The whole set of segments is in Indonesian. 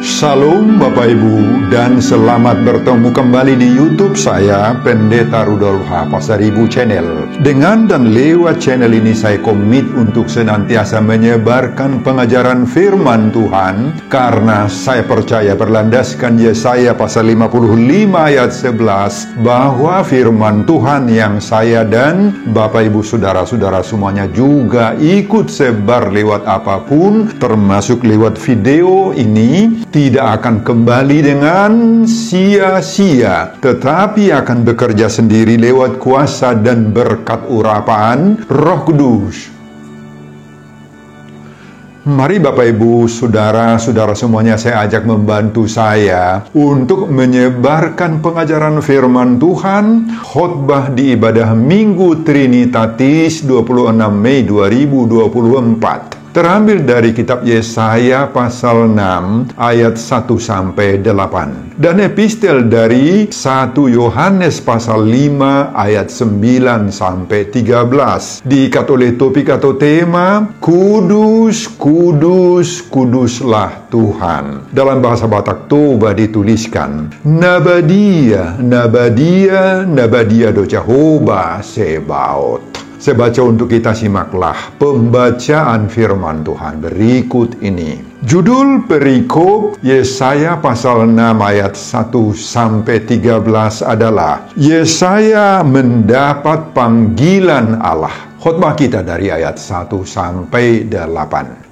Salam Bapak Ibu dan selamat bertemu kembali di YouTube saya, Pendeta Rudolf H. Pasaribu Channel. Dengan dan lewat channel ini saya komit untuk senantiasa menyebarkan pengajaran firman Tuhan, karena saya percaya berlandaskan Yesaya pasal 55 ayat 11 bahwa firman Tuhan yang saya dan Bapak Ibu saudara-saudara semuanya juga ikut sebar lewat apapun, termasuk lewat video ini, tidak akan kembali dengan sia-sia, tetapi akan bekerja sendiri lewat kuasa dan berkat urapan Roh Kudus. Mari Bapak Ibu, saudara-saudara semuanya, saya ajak membantu saya untuk menyebarkan pengajaran firman Tuhan, khotbah di ibadah Minggu Trinitatis 26 Mei 2024. Terambil dari kitab Yesaya pasal 6 ayat 1-8 dan epistel dari 1 Yohanes pasal 5 ayat 9-13, diikat oleh topik atau tema Kudus, Kudus, Kuduslah Tuhan. Dalam bahasa Batak Toba dituliskan Nabadia, Nabadia, Nabadia do Jehovah Sebaot. Saya baca untuk kita, simaklah pembacaan firman Tuhan berikut ini. Judul perikop Yesaya pasal 6 ayat 1-13 adalah Yesaya mendapat panggilan Allah. Khotbah kita dari ayat 1-8.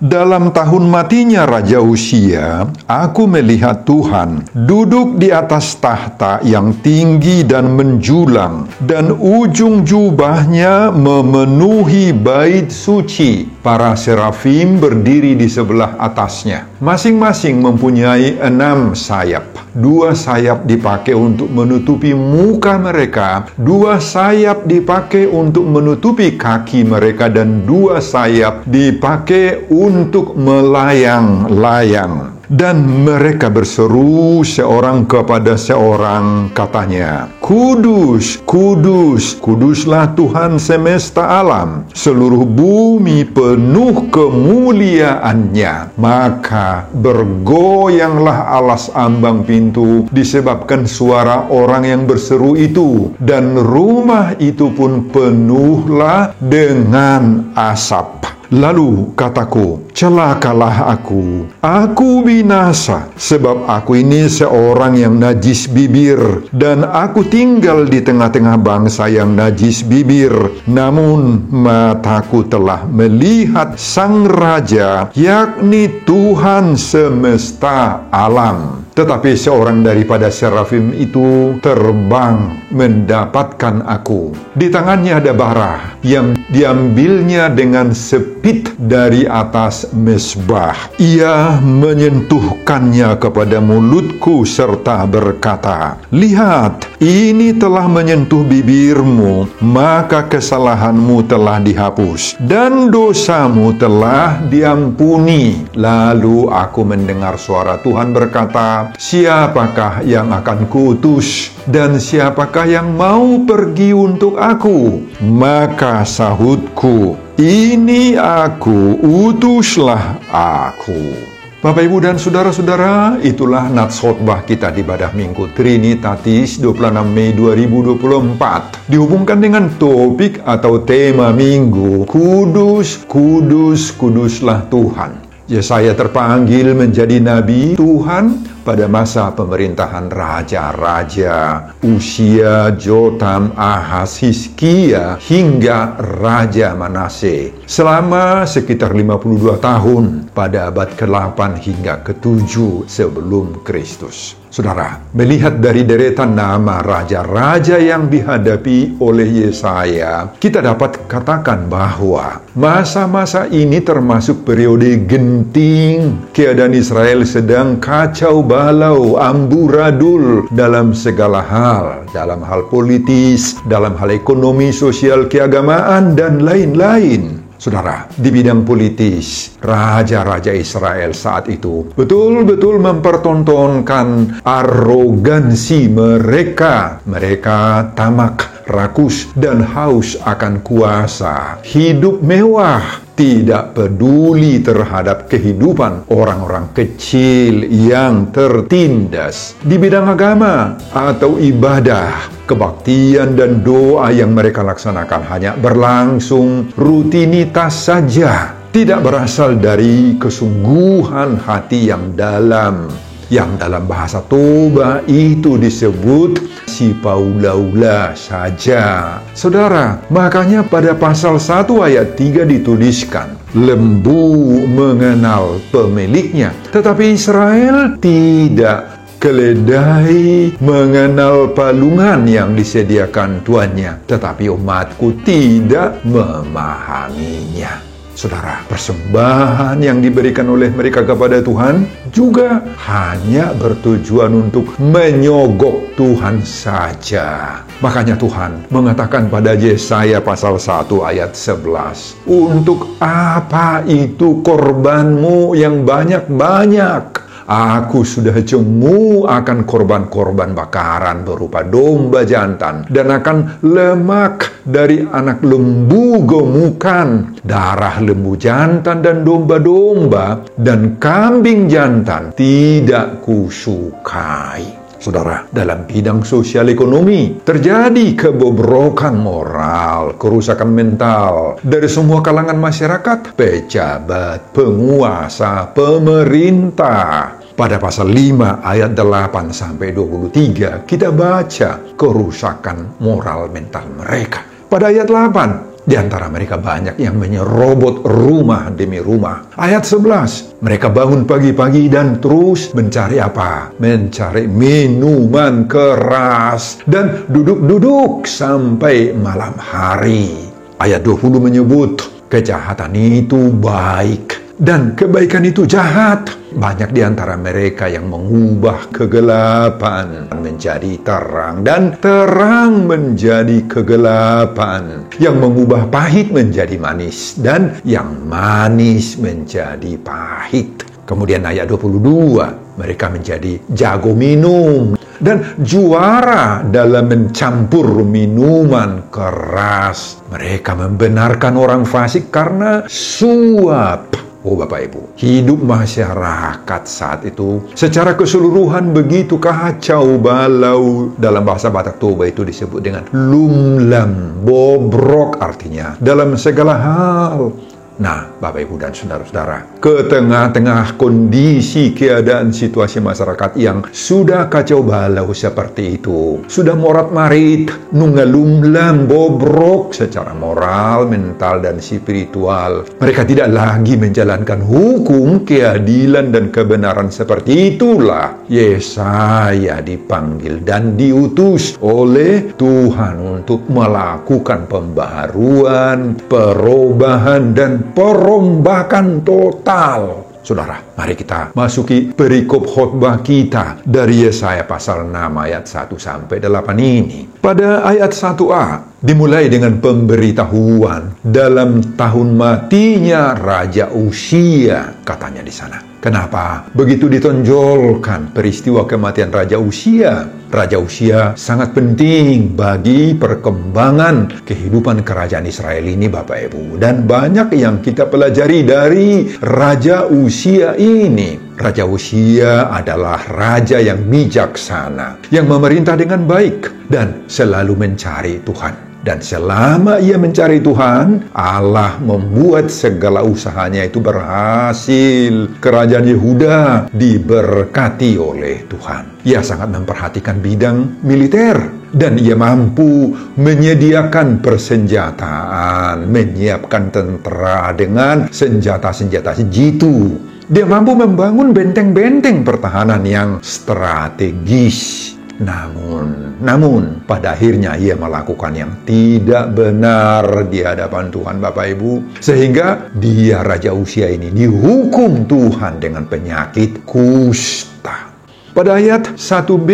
Dalam tahun matinya Raja Uzia, aku melihat Tuhan duduk di atas tahta yang tinggi dan menjulang, dan ujung jubahnya memenuhi bait suci. Para serafim berdiri di sebelah atasnya. Masing-masing mempunyai 6 sayap. 2 sayap dipakai untuk menutupi muka mereka, 2 sayap dipakai untuk menutupi kaki mereka, dan 2 sayap dipakai untuk melayang-layang. Dan mereka berseru seorang kepada seorang, katanya, Kudus, Kudus, Kuduslah Tuhan semesta alam, seluruh bumi penuh kemuliaannya. Maka bergoyanglah alas ambang pintu disebabkan suara orang yang berseru itu, dan rumah itu pun penuhlah dengan asap. Lalu kataku, celakalah aku binasa, sebab aku ini seorang yang najis bibir, dan aku tinggal di tengah-tengah bangsa yang najis bibir. Namun mataku telah melihat Sang Raja, yakni Tuhan semesta alam. Tetapi seorang daripada serafim itu terbang mendapatkan aku. Di tangannya ada bara yang diambilnya dengan sepit dari atas mezbah. Ia menyentuhkannya kepada mulutku serta berkata, Lihat, ini telah menyentuh bibirmu, maka kesalahanmu telah dihapus dan dosamu telah diampuni. Lalu aku mendengar suara Tuhan berkata, Siapakah yang akan kuutus, dan siapakah yang mau pergi untuk aku? Maka sahutku, ini aku, utuslah aku. Bapak, Ibu, dan saudara-saudara, itulah nats khotbah kita di ibadah Minggu Trinitatis 26 Mei 2024. Dihubungkan dengan topik atau tema Minggu, Kudus, Kudus, Kuduslah Tuhan. Yesaya terpanggil menjadi nabi Tuhan pada masa pemerintahan raja-raja Uzia, Jotam, Ahaz, Hizkia, hingga Raja Manase. Selama sekitar 52 tahun pada abad ke-8 hingga ke-7 sebelum Kristus. Saudara, melihat dari deretan nama raja-raja yang dihadapi oleh Yesaya, kita dapat katakan bahwa masa-masa ini termasuk periode genting. Keadaan Israel sedang kacau balau, amburadul dalam segala hal, dalam hal politis, dalam hal ekonomi, sosial, keagamaan, dan lain-lain. Saudara, di bidang politis, raja-raja Israel saat itu betul-betul mempertontonkan arogansi mereka. Mereka tamak rakus dan haus akan kuasa, hidup mewah, tidak peduli terhadap kehidupan orang-orang kecil yang tertindas di bidang agama atau ibadah. Kebaktian dan doa yang mereka laksanakan hanya berlangsung rutinitas saja, tidak berasal dari kesungguhan hati yang dalam, yang dalam bahasa Toba itu disebut sipaulaula saja. Saudara, makanya pada pasal 1 ayat 3 dituliskan, lembu mengenal pemiliknya, tetapi Israel tidak. Keledai mengenal palungan yang disediakan tuannya, tetapi umatku tidak memahaminya. Saudara, persembahan yang diberikan oleh mereka kepada Tuhan juga hanya bertujuan untuk menyogok Tuhan saja. Makanya Tuhan mengatakan pada Yesaya pasal 1 ayat 11, "Untuk apa itu korbanmu yang banyak-banyak? Aku sudah jemu akan korban-korban bakaran berupa domba jantan dan akan lemak dari anak lembu gemukan, darah lembu jantan dan domba-domba dan kambing jantan tidak kusukai." Saudara, dalam bidang sosial ekonomi terjadi kebobrokan moral, kerusakan mental dari semua kalangan masyarakat, pejabat, penguasa, pemerintah. Pada pasal 5 ayat 8 sampai 23 kita baca kerusakan moral mental mereka. Pada ayat 8, di antara mereka banyak yang menyerobot rumah demi rumah. Ayat 11, mereka bangun pagi-pagi dan terus mencari apa? Mencari minuman keras dan duduk-duduk sampai malam hari. Ayat 20 menyebut kejahatan itu baik dan kebaikan itu jahat. Banyak di antara mereka yang mengubah kegelapan menjadi terang dan terang menjadi kegelapan, yang mengubah pahit menjadi manis dan yang manis menjadi pahit. Kemudian ayat 22, mereka menjadi jago minum dan juara dalam mencampur minuman keras. Mereka membenarkan orang fasik karena suap. Oh Bapak Ibu, hidup masyarakat saat itu secara keseluruhan begitu kacau balau. Dalam bahasa Batak Toba itu disebut dengan lumlam, bobrok artinya dalam segala hal. Nah, Bapak Ibu dan saudara-saudara, ke tengah-tengah kondisi keadaan situasi masyarakat yang sudah kacau balau seperti itu, sudah morat-marit, nungalumlam, bobrok secara moral, mental, dan spiritual, mereka tidak lagi menjalankan hukum, keadilan, dan kebenaran. Seperti itulah Yesaya dipanggil dan diutus oleh Tuhan untuk melakukan pembaharuan, perubahan, dan perombakan total. Saudara, mari kita masuki perikop khotbah kita dari Yesaya pasal 6 ayat 1 sampai 8 ini. Pada ayat 1a dimulai dengan pemberitahuan dalam tahun matinya Raja Uzia, katanya di sana. Kenapa begitu ditonjolkan peristiwa kematian Raja Uzia? Raja Uzia sangat penting bagi perkembangan kehidupan kerajaan Israel ini, Bapak Ibu. Dan banyak yang kita pelajari dari Raja Uzia ini. Raja Uzia adalah raja yang bijaksana, yang memerintah dengan baik dan selalu mencari Tuhan. Dan selama ia mencari Tuhan, Allah membuat segala usahanya itu berhasil. Kerajaan Yehuda diberkati oleh Tuhan. Ia sangat memperhatikan bidang militer. Dan ia mampu menyediakan persenjataan, menyiapkan tentera dengan senjata-senjata jitu. Dia mampu membangun benteng-benteng pertahanan yang strategis. Namun pada akhirnya ia melakukan yang tidak benar di hadapan Tuhan, Bapak Ibu, sehingga dia Raja Uzia ini dihukum Tuhan dengan penyakit kusta. Pada ayat 1b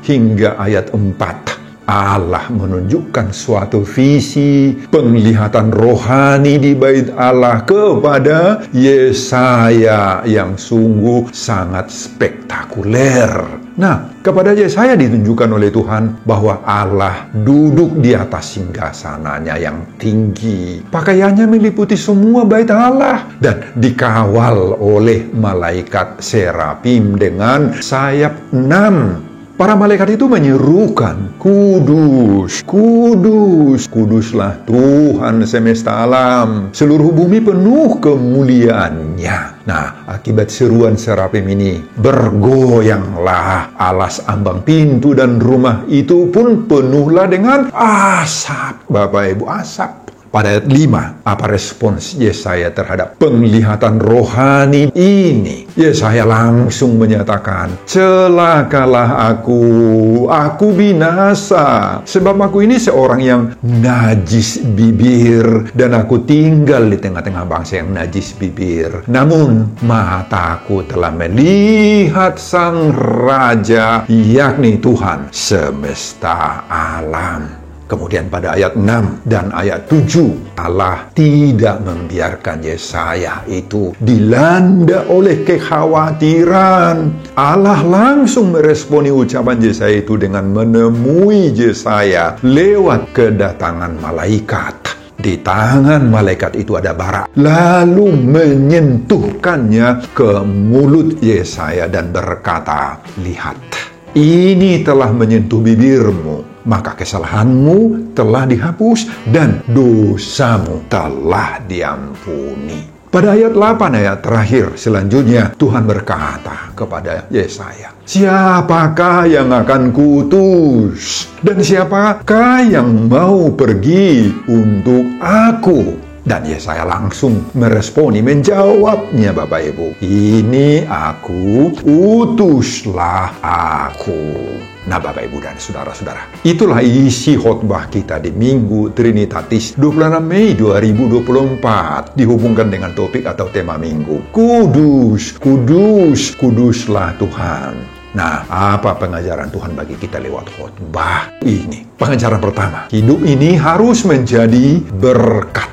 hingga ayat 4 Allah menunjukkan suatu visi penglihatan rohani di bait Allah kepada Yesaya yang sungguh sangat spektakuler. Nah, kepada Yesaya ditunjukkan oleh Tuhan bahwa Allah duduk di atas singgasananya yang tinggi. Pakaiannya meliputi semua bait Allah dan dikawal oleh malaikat serafim dengan sayap 6. Para malaikat itu menyerukan, "Kudus, kudus, kuduslah Tuhan semesta alam. Seluruh bumi penuh kemuliaan-Nya." Nah, akibat seruan serafim ini, bergoyanglah alas ambang pintu dan rumah itu pun penuhlah dengan asap. Bapak Ibu, asap. Pada ayat 5, apa respons Yesaya terhadap penglihatan rohani ini? Yesaya langsung menyatakan, "Celakalah aku binasa, sebab aku ini seorang yang najis bibir, dan aku tinggal di tengah-tengah bangsa yang najis bibir. Namun, mataku telah melihat Sang Raja, yakni Tuhan semesta alam." Kemudian pada ayat 6 dan ayat 7, Allah tidak membiarkan Yesaya itu dilanda oleh kekhawatiran. Allah langsung meresponi ucapan Yesaya itu dengan menemui Yesaya lewat kedatangan malaikat. Di tangan malaikat itu ada bara, lalu menyentuhkannya ke mulut Yesaya dan berkata, "Lihat, ini telah menyentuh bibirmu, maka kesalahanmu telah dihapus dan dosamu telah diampuni." Pada ayat 8, ayat terakhir selanjutnya, Tuhan berkata kepada Yesaya, "Siapakah yang akan kuutus? Dan siapakah yang mau pergi untuk aku?" Dan Yesaya langsung meresponi, menjawabnya, Bapak Ibu, "Ini aku, utuslah aku." Nah, Bapak Ibu dan saudara-saudara, itulah isi khotbah kita di Minggu Trinitatis 26 Mei 2024, dihubungkan dengan topik atau tema minggu. Kudus, kudus, kuduslah Tuhan. Nah, apa pengajaran Tuhan bagi kita lewat khotbah ini? Pengajaran pertama, hidup ini harus menjadi berkat.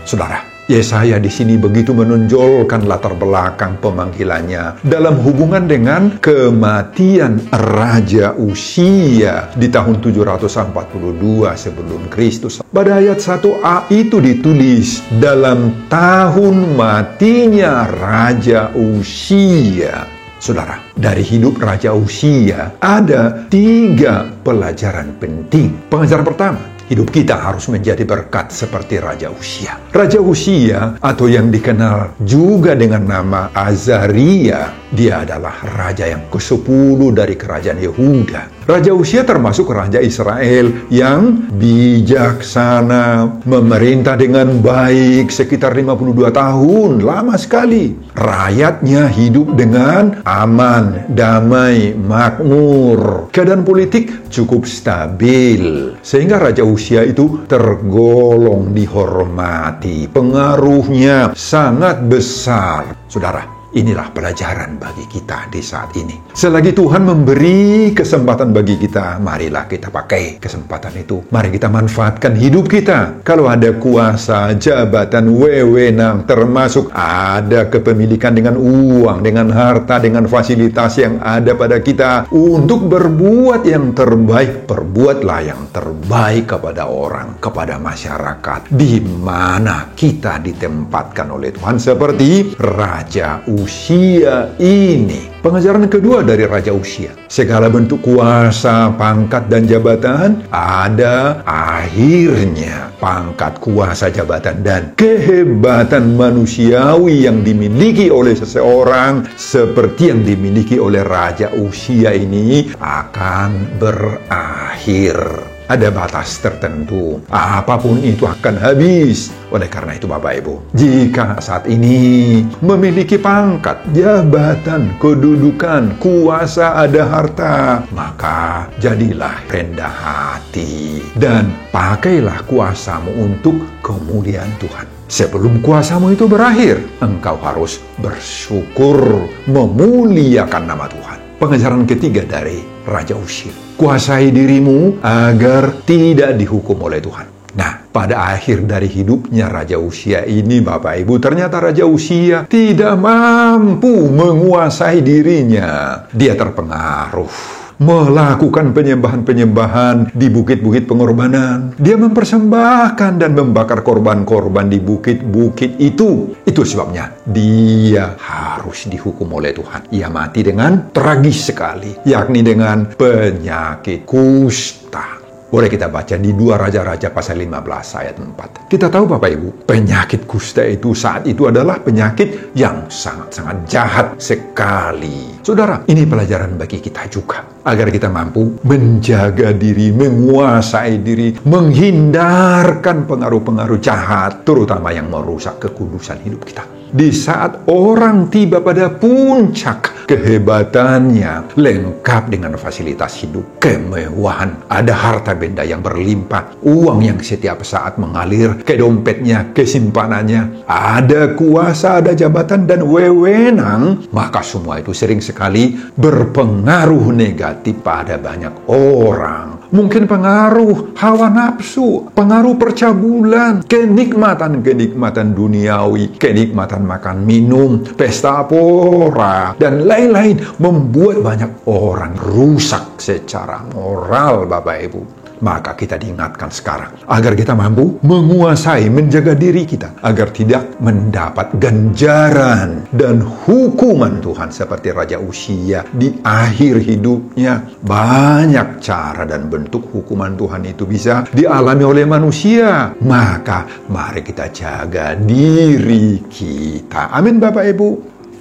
Saudara, Yesaya di sini begitu menonjolkan latar belakang pemanggilannya dalam hubungan dengan kematian Raja Uzia di tahun 742 sebelum Kristus. Pada ayat 1a itu ditulis, dalam tahun matinya Raja Uzia. Saudara, dari hidup Raja Uzia ada 3 pelajaran penting. Pengajaran pertama, hidup kita harus menjadi berkat seperti Raja Uzia. Raja Uzia, atau yang dikenal juga dengan nama Azaria, dia adalah raja yang ke-10 dari kerajaan Yehuda. Raja Uzia termasuk raja Israel yang bijaksana, memerintah dengan baik sekitar 52 tahun, lama sekali. Rakyatnya hidup dengan aman, damai, makmur. Keadaan politik cukup stabil, sehingga Raja Uzia itu tergolong dihormati. Pengaruhnya sangat besar. Saudara, inilah pelajaran bagi kita di saat ini. Selagi Tuhan memberi kesempatan bagi kita, marilah kita pakai kesempatan itu. Mari kita manfaatkan hidup kita. Kalau ada kuasa, jabatan, wewenang, termasuk ada kepemilikan dengan uang, dengan harta, dengan fasilitas yang ada pada kita, untuk berbuat yang terbaik, perbuatlah yang terbaik kepada orang, kepada masyarakat, di mana kita ditempatkan oleh Tuhan seperti Raja Uzia ini. Pengajaran kedua dari Raja Uzia, segala bentuk kuasa, pangkat, dan jabatan ada akhirnya. Pangkat, kuasa, jabatan, dan kehebatan manusiawi yang dimiliki oleh seseorang seperti yang dimiliki oleh Raja Uzia ini akan berakhir. Ada batas tertentu. Apapun itu akan habis. Oleh karena itu, Bapak Ibu, jika saat ini memiliki pangkat, jabatan, kedudukan, kuasa, ada harta, maka jadilah rendah hati dan pakailah kuasamu untuk kemuliaan Tuhan. Sebelum kuasamu itu berakhir, engkau harus bersyukur, memuliakan nama Tuhan. Pengajaran ketiga dari Raja Uzia. Kuasai dirimu agar tidak dihukum oleh Tuhan. Nah, pada akhir dari hidupnya Raja Uzia ini, Bapak Ibu, ternyata Raja Uzia tidak mampu menguasai dirinya. Dia terpengaruh melakukan penyembahan-penyembahan di bukit-bukit pengorbanan. Dia mempersembahkan dan membakar korban-korban di bukit-bukit itu. Itu sebabnya dia harus dihukum oleh Tuhan. Ia mati dengan tragis sekali, yakni dengan penyakit kusta. Boleh kita baca di 2 Raja-Raja pasal 15 ayat 4. Kita tahu Bapak Ibu, penyakit kusta itu saat itu adalah penyakit yang sangat-sangat jahat sekali. Saudara, ini pelajaran bagi kita juga. Agar kita mampu menjaga diri, menguasai diri, menghindarkan pengaruh-pengaruh jahat, terutama yang merusak kekudusan hidup kita. Di saat orang tiba pada puncak kehebatannya, lengkap dengan fasilitas hidup, kemewahan, ada harta benda yang berlimpah, uang yang setiap saat mengalir ke dompetnya, ke simpanannya, ada kuasa, ada jabatan dan wewenang, maka semua itu sering sekali berpengaruh negatif pada banyak orang. Mungkin pengaruh hawa nafsu, pengaruh percabulan, kenikmatan-kenikmatan duniawi, kenikmatan makan minum, pesta pora, dan lain-lain membuat banyak orang rusak secara moral, Bapak Ibu. Maka kita diingatkan sekarang agar kita mampu menguasai, menjaga diri kita agar tidak mendapat ganjaran dan hukuman Tuhan seperti Raja Uzia di akhir hidupnya. Banyak cara dan bentuk hukuman Tuhan itu bisa dialami oleh manusia. Maka mari kita jaga diri kita. Amin Bapak Ibu.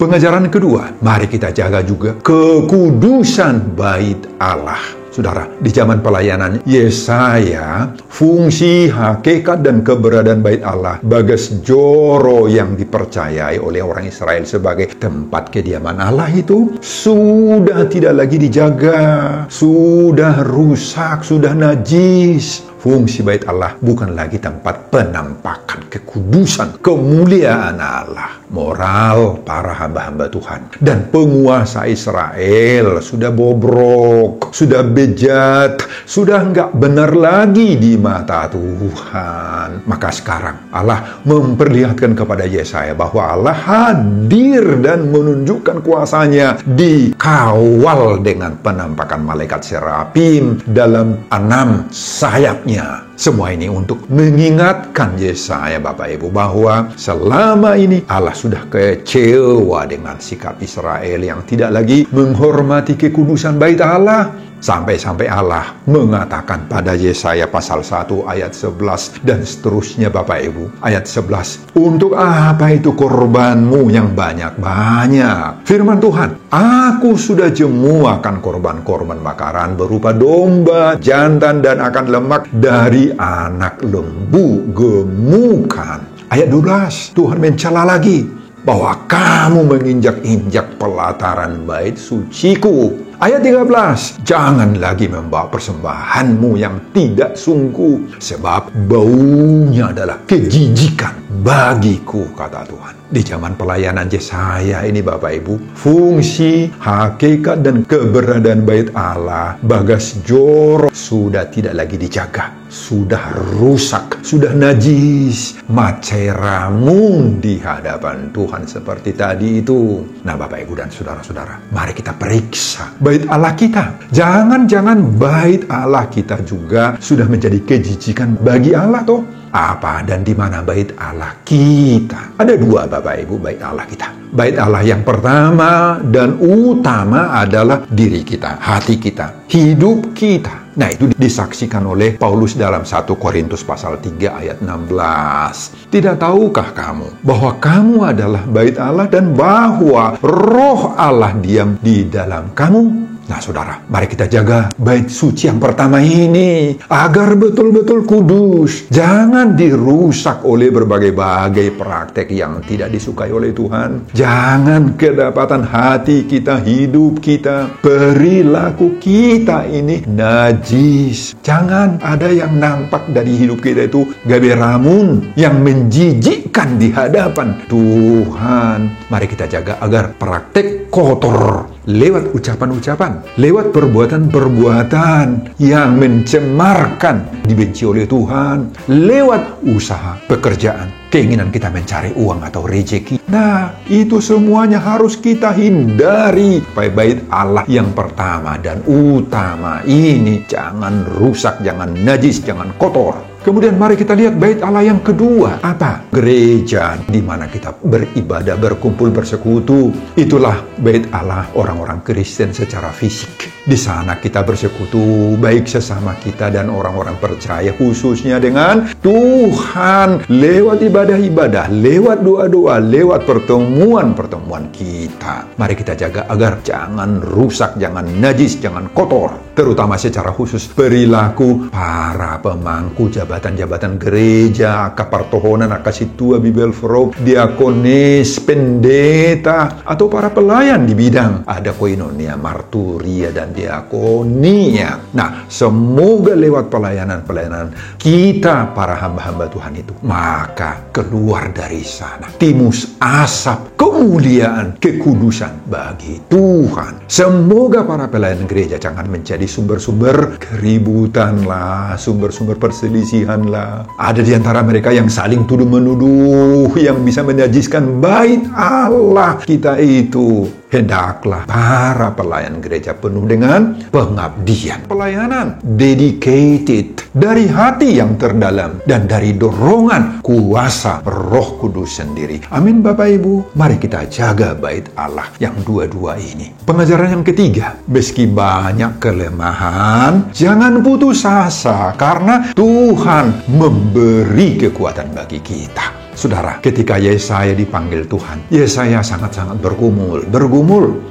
Pengajaran kedua, mari kita jaga juga kekudusan bait Allah. Saudara, di zaman pelayanan Yesaya, fungsi, hakikat, dan keberadaan bait Allah, Bagas Joro yang dipercayai oleh orang Israel sebagai tempat kediaman Allah itu sudah tidak lagi dijaga, sudah rusak, sudah najis. Fungsi bait Allah bukan lagi tempat penampakan kekudusan, kemuliaan Allah. Moral para hamba-hamba Tuhan dan penguasa Israel sudah bobrok, sudah bejat, sudah nggak benar lagi di mata Tuhan. Maka sekarang Allah memperlihatkan kepada Yesaya bahwa Allah hadir dan menunjukkan kuasanya, dikawal dengan penampakan malaikat serafim dalam 6 sayapnya. Semua ini untuk mengingatkan Yesaya, Bapak Ibu, bahwa selama ini Allah sudah kecewa dengan sikap Israel yang tidak lagi menghormati kekudusan bait Allah. Sampai-sampai Allah mengatakan pada Yesaya pasal 1 ayat 11 dan seterusnya, Bapak Ibu. Ayat 11, untuk apa itu korbanmu yang banyak-banyak? Firman Tuhan, aku sudah jemu akan korban-korban bakaran berupa domba, jantan, dan akan lemak dari anak lembu gemukan. Ayat 12, Tuhan mencela lagi bahwa kamu menginjak-injak pelataran bait suciku. Ayat 13, jangan lagi membawa persembahanmu yang tidak sungguh, sebab baunya adalah kejijikan bagiku, kata Tuhan. Di zaman pelayanan Yesaya ini, Bapak Ibu, fungsi, hakikat, dan keberadaan bait Allah, Bagas Joro, sudah tidak lagi dijaga, sudah rusak, sudah najis, maceramun di hadapan Tuhan seperti tadi itu. Nah, Bapak Ibu dan saudara-saudara, mari kita periksa bait Allah kita. Jangan-jangan bait Allah kita juga sudah menjadi kejijikan bagi Allah toh. Apa dan di mana bait Allah kita? Ada 2, Bapak Ibu, bait Allah kita. Bait Allah yang pertama dan utama adalah diri kita, hati kita, hidup kita. Nah, itu disaksikan oleh Paulus dalam 1 Korintus pasal 3 ayat 16. Tidak tahukah kamu bahwa kamu adalah bait Allah dan bahwa roh Allah diam di dalam kamu? Nah, saudara, mari kita jaga bait suci yang pertama ini agar betul-betul kudus. Jangan dirusak oleh berbagai-bagai praktek yang tidak disukai oleh Tuhan. Jangan kedapatan hati kita, hidup kita, perilaku kita ini najis. Jangan ada yang nampak dari hidup kita itu gaberamun yang menjijikkan di hadapan Tuhan. Mari kita jaga agar praktek kotor lewat ucapan-ucapan, lewat perbuatan-perbuatan yang mencemarkan, dibenci oleh Tuhan, lewat usaha, pekerjaan, keinginan kita mencari uang atau rezeki. Nah, itu semuanya harus kita hindari. Supaya bait Allah yang pertama dan utama ini jangan rusak, jangan najis, jangan kotor. Kemudian mari kita lihat bait Allah yang kedua. Apa? Gereja di mana kita beribadah, berkumpul, bersekutu. Itulah bait Allah orang-orang Kristen secara fisik. Di sana kita bersekutu baik sesama kita dan orang-orang percaya, khususnya dengan Tuhan, lewat ibadah-ibadah, lewat doa-doa, lewat pertemuan-pertemuan kita. Mari kita jaga agar jangan rusak, jangan najis, jangan kotor. Terutama secara khusus perilaku para pemangku jabatan-jabatan gereja, kapartohonan, akasitua, bibelfrog, diakonis, pendeta, atau para pelayan di bidang ada koinonia, marturia, dan diakonia. Nah, semoga lewat pelayanan-pelayanan kita, para hamba-hamba Tuhan itu, maka keluar dari sana timus asap kemuliaan, kekudusan bagi Tuhan. Semoga para pelayan gereja jangan menjadi sumber-sumber keributan lah, sumber-sumber perselisihan lah. Ada di antara mereka yang saling tuduh-menuduh, yang bisa menajiskan bait Allah kita itu. Hendaklah para pelayan gereja penuh dengan pengabdian, pelayanan dedicated dari hati yang terdalam dan dari dorongan kuasa Roh Kudus sendiri. Amin Bapak Ibu. Mari kita jaga bait Allah yang dua-dua ini. Pengajaran yang ketiga, meski banyak kelemahan, jangan putus asa karena Tuhan memberi kekuatan bagi kita. Saudara, ketika Yesaya dipanggil Tuhan, Yesaya sangat-sangat bergumul.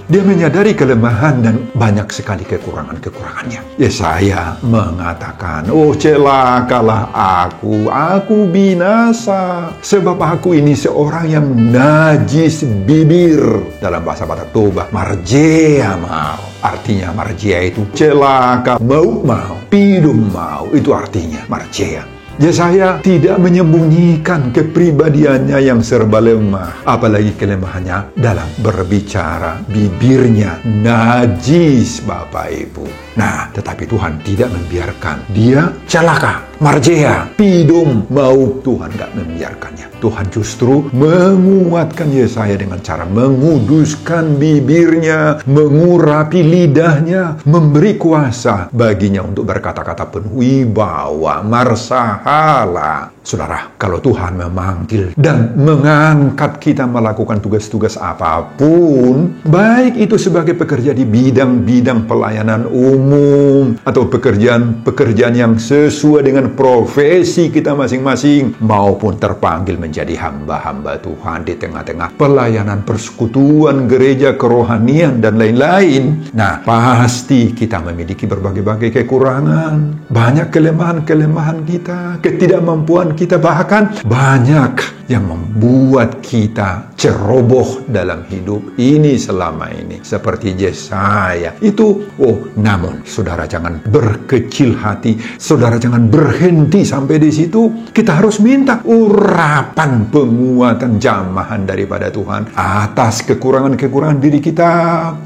Dia menyadari kelemahan dan banyak sekali kekurangan-kekurangannya. Yesaya mengatakan, "Oh, celakalah aku binasa, sebab aku ini seorang yang najis bibir." Dalam bahasa Batak Toba, marjea mau. Artinya marjea itu celaka, mau, pidum mau. Itu artinya marjea. Yesaya tidak menyembunyikan kepribadiannya yang serba lemah, apalagi kelemahannya dalam berbicara. Bibirnya najis, Bapak Ibu. Nah, tetapi Tuhan tidak membiarkan dia celaka, marjea, pidum, mau. Tuhan gak membiarkannya. Tuhan justru menguatkan Yesaya dengan cara menguduskan bibirnya, mengurapi lidahnya, memberi kuasa baginya untuk berkata-kata penuh wibawa, marsahala. Saudara, kalau Tuhan memanggil dan mengangkat kita melakukan tugas-tugas apapun, baik itu sebagai pekerja di bidang-bidang pelayanan umum atau pekerjaan yang sesuai dengan profesi kita masing-masing, maupun terpanggil menjadi hamba-hamba Tuhan di tengah-tengah pelayanan persekutuan gereja, kerohanian, dan lain-lain. Nah, pasti kita memiliki berbagai-bagai kekurangan, banyak kelemahan-kelemahan kita, ketidakmampuan kita, bahkan banyak yang membuat kita ceroboh dalam hidup ini selama ini. Seperti Yesaya itu. Namun saudara jangan berkecil hati, saudara jangan berhenti sampai di situ. Kita harus minta urapan, penguatan, jamahan daripada Tuhan atas kekurangan-kekurangan diri kita,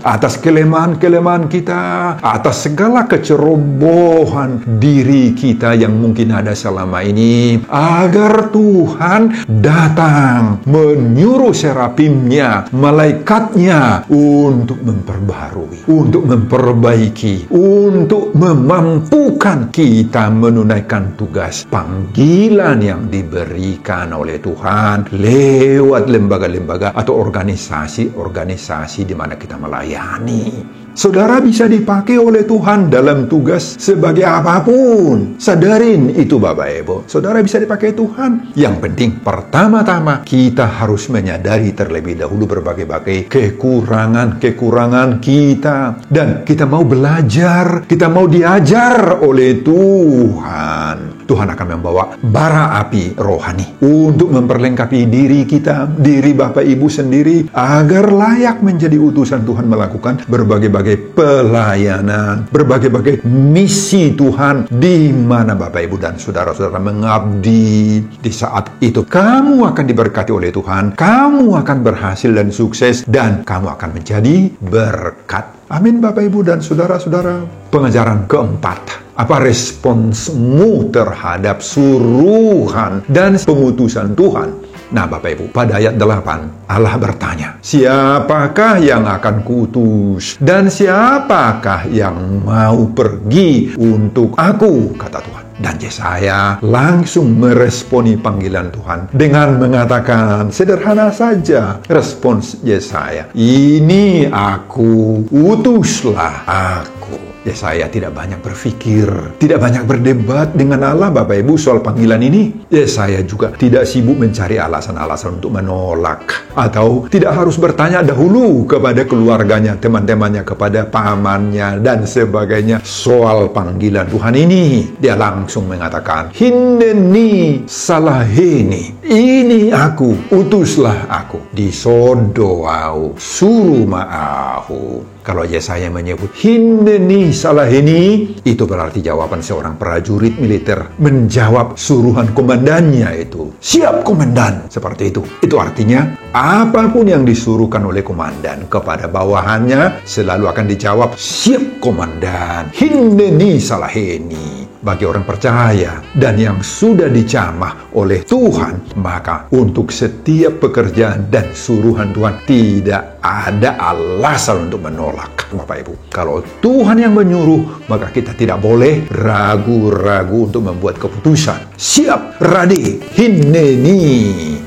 atas kelemahan-kelemahan kita, atas segala kecerobohan diri kita yang mungkin ada selama ini, agar Tuhan datang menyuruh serafimnya, malaikatnya, untuk memperbarui, untuk memperbaiki, untuk memampukan kita menunaikan tugas panggilan yang diberikan oleh Tuhan lewat lembaga-lembaga atau organisasi-organisasi di mana kita melayani. Saudara bisa dipakai oleh Tuhan dalam tugas sebagai apapun. Sadarin itu Bapak Ibu. Saudara bisa dipakai Tuhan. Yang penting pertama-tama kita harus menyadari terlebih dahulu berbagai-bagai kekurangan-kekurangan kita. Dan kita mau belajar, kita mau diajar oleh Tuhan. Tuhan akan membawa bara api rohani untuk memperlengkapi diri kita, diri Bapak Ibu sendiri, agar layak menjadi utusan Tuhan melakukan berbagai-bagai pelayanan, berbagai-bagai misi Tuhan, di mana Bapak Ibu dan saudara-saudara mengabdi. Di saat itu kamu akan diberkati oleh Tuhan, kamu akan berhasil dan sukses, dan kamu akan menjadi berkat. Amin Bapak Ibu dan saudara-saudara. Pengajaran keempat, apa responsmu terhadap suruhan dan pengutusan Tuhan? Nah Bapak Ibu, pada ayat 8 Allah bertanya, siapakah yang akan kuutus dan siapakah yang mau pergi untuk aku, kata Tuhan. Dan Yesaya langsung meresponi panggilan Tuhan dengan mengatakan, sederhana saja respons Yesaya, ini aku, utuslah aku. Yesaya tidak banyak berpikir, tidak banyak berdebat dengan Allah Bapak Ibu soal panggilan ini. Yesaya juga tidak sibuk mencari alasan-alasan untuk menolak, atau tidak harus bertanya dahulu kepada keluarganya, teman-temannya, kepada pamannya, dan sebagainya soal panggilan Tuhan ini. Dia langsung mengatakan, Hineni salaheni, ini aku, utuslah aku, disodoau, suruh ma'ahu. Kalau Yesaya menyebut Hineni salaheni, itu berarti jawaban seorang prajurit militer menjawab suruhan komandannya itu. Siap komandan, seperti itu. Itu artinya apapun yang disuruhkan oleh komandan kepada bawahannya selalu akan dijawab, siap komandan, Hineni salaheni. Bagi orang percaya dan yang sudah dicamah oleh Tuhan, maka untuk setiap pekerjaan dan suruhan Tuhan tidak ada alasan untuk menolak. Bapak Ibu, kalau Tuhan yang menyuruh, maka kita tidak boleh ragu-ragu untuk membuat keputusan. Siap, ready, hineni.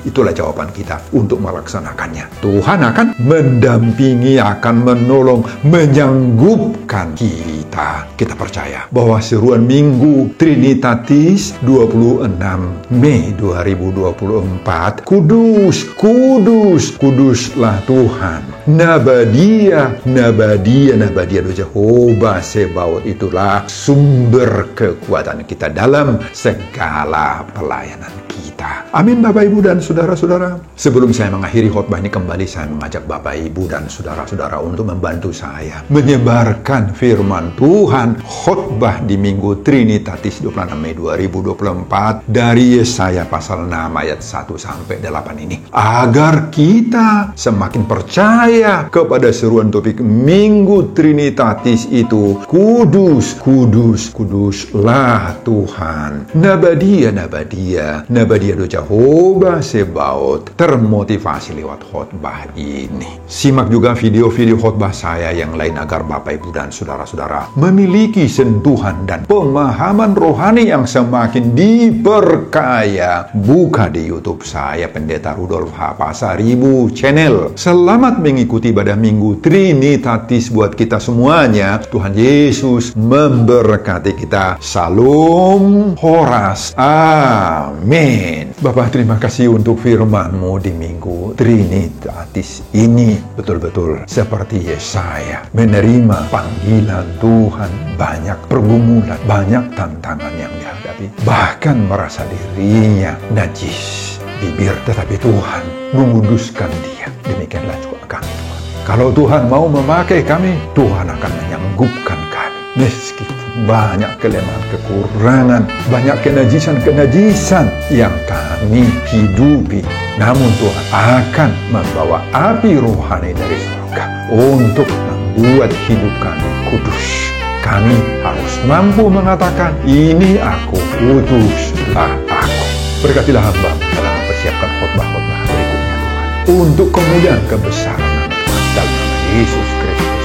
Itulah jawaban kita untuk melaksanakannya. Tuhan akan mendampingi, akan menolong, menyanggupkan kita. Kita percaya bahwa seruan Minggu Trinitatis 26 Mei 2024, kudus, kudus, kuduslah Tuhan. Nabadia, Nabadia, Nabadia do Jehovah Sebaot, itulah sumber kekuatan kita dalam segala pelayanan kita. Amin Bapak Ibu dan saudara-saudara. Sebelum saya mengakhiri khotbah ini, kembali saya mengajak Bapak Ibu dan saudara-saudara untuk membantu saya menyebarkan firman Tuhan. Khotbah di Minggu Trinitatis 26 Mei 2024 dari Yesaya pasal 6 ayat 1 sampai 8 ini, agar kita semakin percaya kepada seruan topik Minggu Trinitatis itu, kudus, kudus, kuduslah Tuhan. Nabadia, Nabadia, Nabadia do Jehovah Sebaot, termotivasi lewat khotbah ini. Simak juga video-video khotbah saya yang lain agar Bapak Ibu dan saudara-saudara memiliki sentuhan dan pemahaman rohani yang semakin diperkaya. Buka di YouTube saya, Pendeta Rudolf H. Pasaribu Channel. Selamat mengikuti ibadah Minggu Trinitatis buat kita semuanya. Tuhan Yesus memberkati kita. Salam Horas. Amin. Bapak, terima kasih untuk firman-Mu di Minggu Trinitatis ini. Betul-betul seperti Yesaya menerima panggilan Tuhan, banyak pergumulan, banyak tantangan yang dihadapi, bahkan merasa dirinya najis bibir, tetapi Tuhan menguduskan dia. Demikianlah juga kami, Tuhan. Kalau Tuhan mau memakai kami, Tuhan akan menyanggupkan kami. Meskipun banyak kelemahan, kekurangan, banyak kenajisan-kenajisan yang kami hidupi, namun Tuhan akan membawa api rohani dari surga untuk membuat hidup kami kudus. Kami harus mampu mengatakan, ini aku, utuslah aku. Berkatilah hamba dalam mempersiapkan khotbah-khotbah berikutnya Tuhan, untuk kemuliaan kebesaran nama Tuhan. Dalam nama Yesus Kristus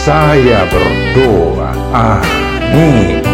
saya berdoa. Amin.